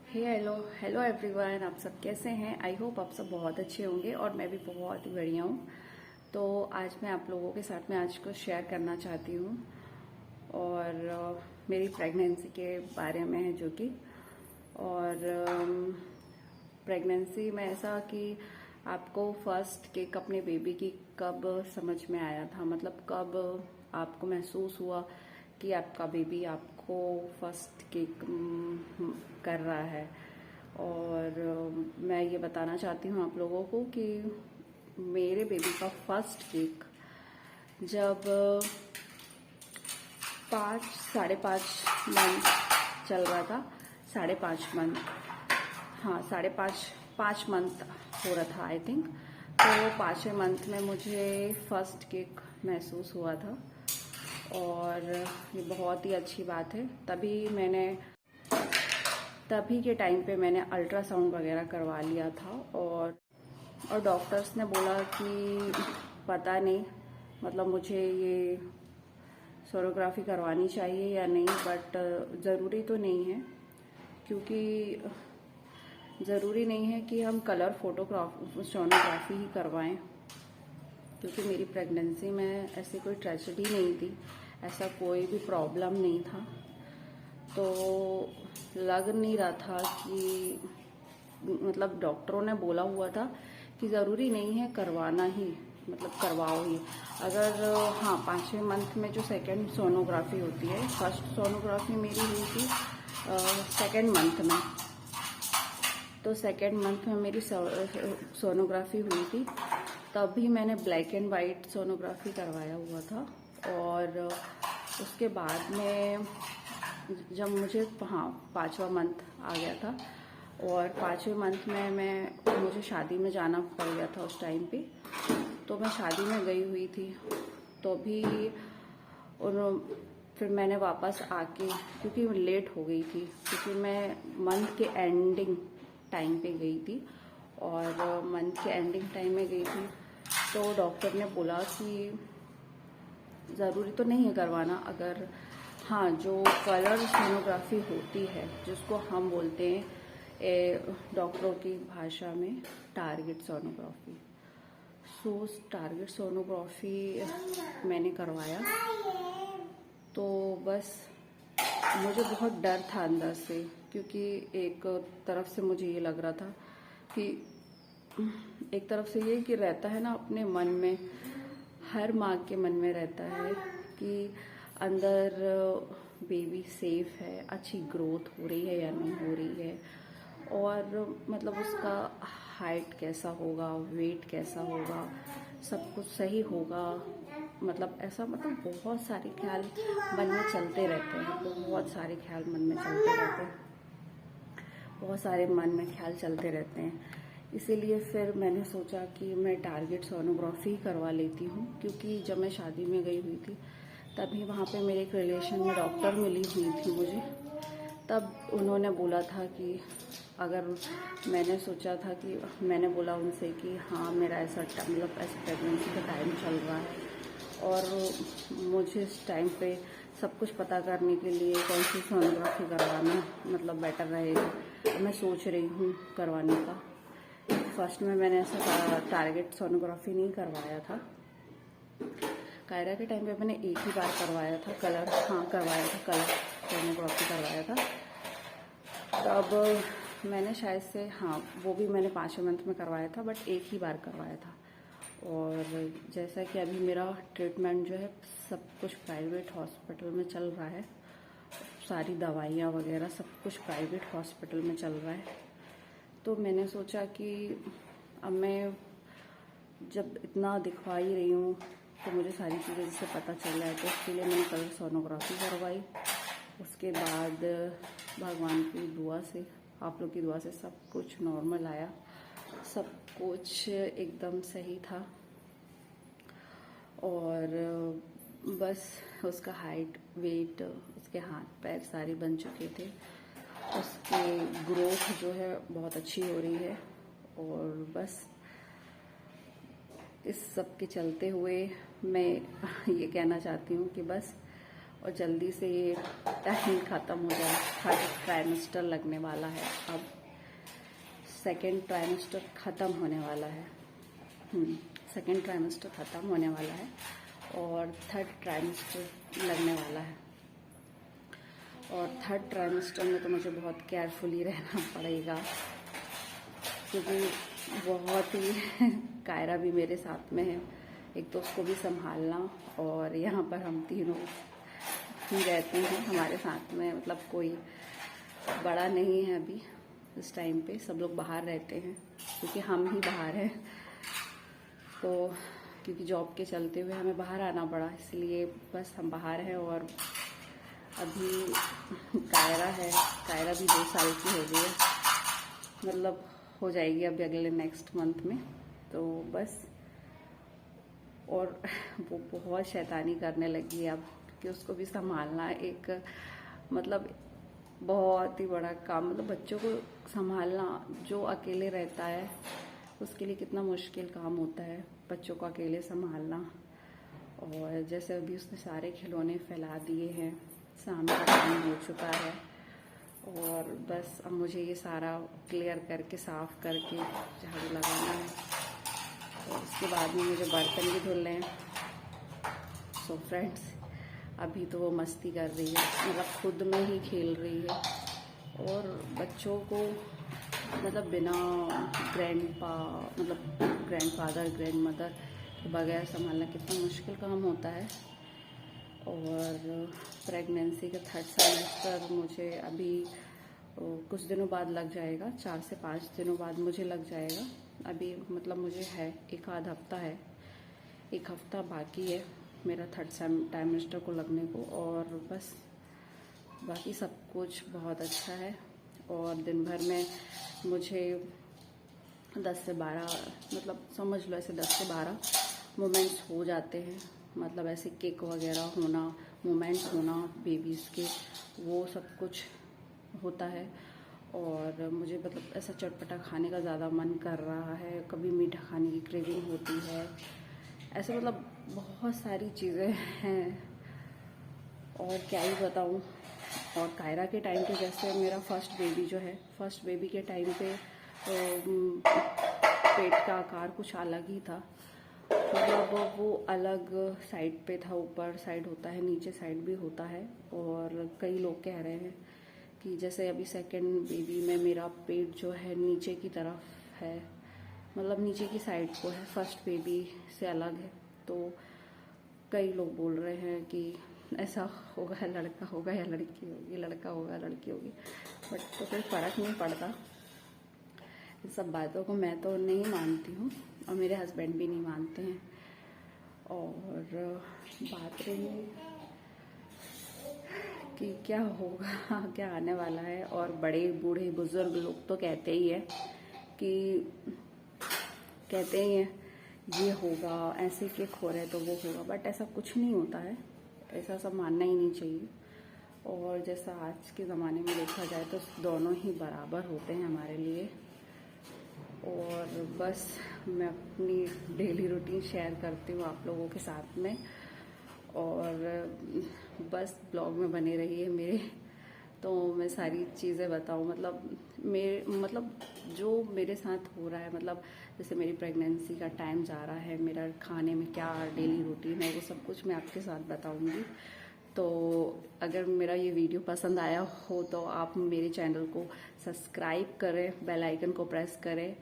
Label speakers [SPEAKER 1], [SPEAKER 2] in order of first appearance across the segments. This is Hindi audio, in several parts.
[SPEAKER 1] हे हेलो हेलो एवरीवन, आप सब कैसे हैं। आई होप आप सब बहुत अच्छे होंगे और मैं भी बहुत ही बढ़िया हूँ। तो आज मैं आप लोगों के साथ में आज कुछ शेयर करना चाहती हूँ और मेरी प्रेगनेंसी के बारे में है जो कि और प्रेगनेंसी में ऐसा कि आपको फर्स्ट किक अपने बेबी की कब समझ में आया था, मतलब कब आपको महसूस हुआ कि आपका बेबी आपको फर्स्ट किक कर रहा है। और मैं ये बताना चाहती हूँ आप लोगों को कि मेरे बेबी का फर्स्ट किक जब 5 साढ़े 5 मंथ चल रहा था। 5.5 मंथ, हाँ 5.5 मंथ हो रहा था आई थिंक। तो 5वें मंथ में मुझे फर्स्ट किक महसूस हुआ था और ये बहुत ही अच्छी बात है। तभी के टाइम पे मैंने अल्ट्रासाउंड वगैरह करवा लिया था और डॉक्टर्स ने बोला कि पता नहीं, मतलब मुझे ये सोनोग्राफी करवानी चाहिए या नहीं, बट ज़रूरी तो नहीं है, क्योंकि ज़रूरी नहीं है कि हम कलर सोनोग्राफी ही करवाएं, क्योंकि मेरी प्रेगनेंसी में ऐसी कोई ट्रेजेडी नहीं थी, ऐसा कोई भी प्रॉब्लम नहीं था। तो लग नहीं रहा था कि, मतलब डॉक्टरों ने बोला हुआ था कि ज़रूरी नहीं है करवाना ही, मतलब करवाओ ही। अगर हाँ 5वें मंथ में जो सेकंड सोनोग्राफी होती है, फर्स्ट सोनोग्राफी मेरी हुई थी सेकंड मंथ में, तो सेकंड मंथ में मेरी सोनोग्राफी हुई थी। तभी मैंने ब्लैक एंड वाइट सोनोग्राफी करवाया हुआ था और उसके बाद में जब मुझे 5वां मंथ आ गया था और 5वें मंथ में मुझे शादी में जाना पड़ गया था उस टाइम पे। तो मैं शादी में गई हुई थी, तो भी फिर मैंने वापस आके, क्योंकि लेट हो गई थी, क्योंकि मैं मंथ के एंडिंग टाइम पे गई थी और मंथ के एंडिंग टाइम में गई थी। तो डॉक्टर ने बोला कि ज़रूरी तो नहीं है करवाना, अगर हाँ जो कलर सोनोग्राफी होती है जिसको हम बोलते हैं डॉक्टरों की भाषा में टारगेट सोनोग्राफी, सो टारगेट सोनोग्राफी मैंने करवाया। तो बस मुझे बहुत डर था अंदर से, क्योंकि एक तरफ से मुझे ये लग रहा था कि, एक तरफ से ये कि रहता है ना अपने मन में, हर माँ के मन में रहता है कि अंदर बेबी सेफ है, अच्छी ग्रोथ हो रही है या नहीं हो रही है, और मतलब उसका हाइट कैसा होगा, वेट कैसा होगा, सब कुछ सही होगा, मतलब ऐसा, मतलब बहुत सारे ख्याल मन में चलते रहते हैं, बहुत सारे ख्याल मन में चलते रहते हैं, बहुत सारे मन में ख्याल चलते रहते हैं। इसीलिए फिर मैंने सोचा कि मैं टारगेट सोनोग्राफी करवा लेती हूँ, क्योंकि जब मैं शादी में गई हुई थी तभी वहाँ पे मेरे एक रिलेशन में डॉक्टर मिली हुई थी मुझे। तब उन्होंने बोला था कि अगर, मैंने सोचा था कि, मैंने बोला उनसे कि हाँ मेरा ऐसा मतलब ऐसा प्रेगनेंसी का टाइम चल रहा है और मुझे इस टाइम पे सब कुछ पता करने के लिए कौन सी सोनोग्राफी करवाना मतलब बेटर रहेगा, मैं सोच रही हूँ करवाने का। फर्स्ट में मैंने ऐसा टारगेट सोनोग्राफी नहीं करवाया था। कायरा के टाइम पे मैंने एक ही बार करवाया था कलर, हाँ करवाया था, कलर सोनोग्राफी करवाया था। तब मैंने शायद से, हाँ वो भी मैंने 5वें मंथ में करवाया था, बट एक ही बार करवाया था। और जैसा कि अभी मेरा ट्रीटमेंट जो है सब कुछ प्राइवेट हॉस्पिटल में चल रहा है, सारी दवाइयाँ वगैरह सब कुछ प्राइवेट हॉस्पिटल में चल रहा है। तो मैंने सोचा कि अब मैं जब इतना दिखवा ही रही हूँ तो मुझे सारी चीज़ें जिससे पता चल रहा है, तो इसके लिए मैंने कलर सोनोग्राफी करवाई। उसके बाद भगवान की दुआ से, आप लोग की दुआ से सब कुछ नॉर्मल आया, सब कुछ एकदम सही था। और बस उसका हाइट, वेट, उसके हाथ पैर सारे बन चुके थे, उसकी ग्रोथ जो है बहुत अच्छी हो रही है। और बस इस सब के चलते हुए मैं ये कहना चाहती हूँ कि बस और जल्दी से ये टाइम ख़त्म हो जाए। थर्ड ट्राइमेस्टर लगने वाला है, अब सेकेंड ट्राइमेस्टर ख़त्म होने वाला है। सेकेंड ट्राइमेस्टर ख़त्म होने वाला है और थर्ड ट्राइमेस्टर लगने वाला है। और थर्ड ट्राइमेस्टर में तो मुझे बहुत केयरफुली रहना पड़ेगा, क्योंकि बहुत ही कायरा भी मेरे साथ में है, एक तो उसको भी संभालना, और यहाँ पर हम तीनों ही रहते हैं हमारे साथ में, मतलब कोई बड़ा नहीं है अभी इस टाइम पे, सब लोग बाहर रहते हैं क्योंकि हम ही बाहर हैं। तो क्योंकि जॉब के चलते हुए हमें बाहर आना पड़ा, इसलिए बस हम बाहर हैं। और अभी कायरा है, कायरा भी 2 साल की हो गई है, मतलब हो जाएगी अभी अगले नेक्स्ट मंथ में। तो बस, और वो बहुत शैतानी करने लगी है अब, कि उसको भी संभालना एक मतलब बहुत ही बड़ा काम। मतलब बच्चों को संभालना, जो अकेले रहता है उसके लिए कितना मुश्किल काम होता है बच्चों को अकेले संभालना। और जैसे अभी उसने सारे खिलौने फैला दिए हैं, शाम का टाइम हो चुका है, और बस अब मुझे ये सारा क्लियर करके साफ करके झाड़ू लगाना है, और उसके बाद में मुझे बर्तन भी धुलने हैं। सो फ्रेंड्स, अभी तो वो मस्ती कर रही है, मतलब खुद में ही खेल रही है, और बच्चों को मतलब बिना ग्रैंडफादर ग्रैंड मदर के बगैर संभालना कितना मुश्किल काम होता है। और प्रेगनेंसी का थर्ड सेमेस्टर मुझे अभी कुछ दिनों बाद लग जाएगा, 4 से 5 दिनों बाद मुझे लग जाएगा। अभी मतलब मुझे है 1 आध हफ्ता है, 1 हफ्ता बाकी है मेरा थर्ड सेमेस्टर को लगने को, और बस बाकी सब कुछ बहुत अच्छा है। और दिन भर में मुझे 10 से 12 मतलब समझ लो ऐसे 10 से 12 मोमेंट्स हो जाते हैं, मतलब ऐसे केक वगैरह होना, मोमेंट्स होना बेबीज़ के, वो सब कुछ होता है। और मुझे मतलब ऐसा चटपटा खाने का ज़्यादा मन कर रहा है, कभी मीठा खाने की क्रेविंग होती है, ऐसे मतलब बहुत सारी चीज़ें हैं, और क्या ही बताऊँ। और कायरा के टाइम पे, जैसे मेरा फर्स्ट बेबी जो है, फर्स्ट बेबी के टाइम पे पेट का आकार कुछ अलग ही था, मतलब वो अलग साइड पे था, ऊपर साइड होता है, नीचे साइड भी होता है। और कई लोग कह रहे हैं कि जैसे अभी सेकंड बेबी में मेरा पेट जो है नीचे की तरफ है, मतलब नीचे की साइड को है, फर्स्ट बेबी से अलग है। तो कई लोग बोल रहे हैं कि ऐसा होगा, लड़का होगा या लड़की होगी, लड़का होगा लड़की होगी, बट तो कोई फ़र्क नहीं पड़ता। इन सब बातों को मैं तो नहीं मानती हूँ, और मेरे हस्बैंड भी नहीं मानते हैं। और बात रही कि क्या होगा, क्या आने वाला है, और बड़े बूढ़े बुजुर्ग लोग तो कहते ही है ये होगा, ऐसे केक हो रहे तो वो होगा, बट ऐसा कुछ नहीं होता है, ऐसा सब मानना ही नहीं चाहिए। और जैसा आज के ज़माने में देखा जाए तो दोनों ही बराबर होते हैं हमारे लिए। और बस मैं अपनी डेली रूटीन शेयर करती हूँ आप लोगों के साथ में, और बस ब्लॉग में बने रहिए मेरे, तो मैं सारी चीज़ें बताऊँ, मतलब जो मेरे साथ हो रहा है, मतलब जैसे मेरी प्रेगनेंसी का टाइम जा रहा है, मेरा खाने में क्या डेली रूटीन है, वो सब कुछ मैं आपके साथ बताऊँगी। तो अगर मेरा ये वीडियो पसंद आया हो तो आप मेरे चैनल को सब्सक्राइब करें, बेल आइकन को प्रेस करें,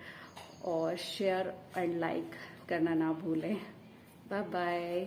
[SPEAKER 1] और शेयर एंड लाइक करना ना भूलें। Bye bye.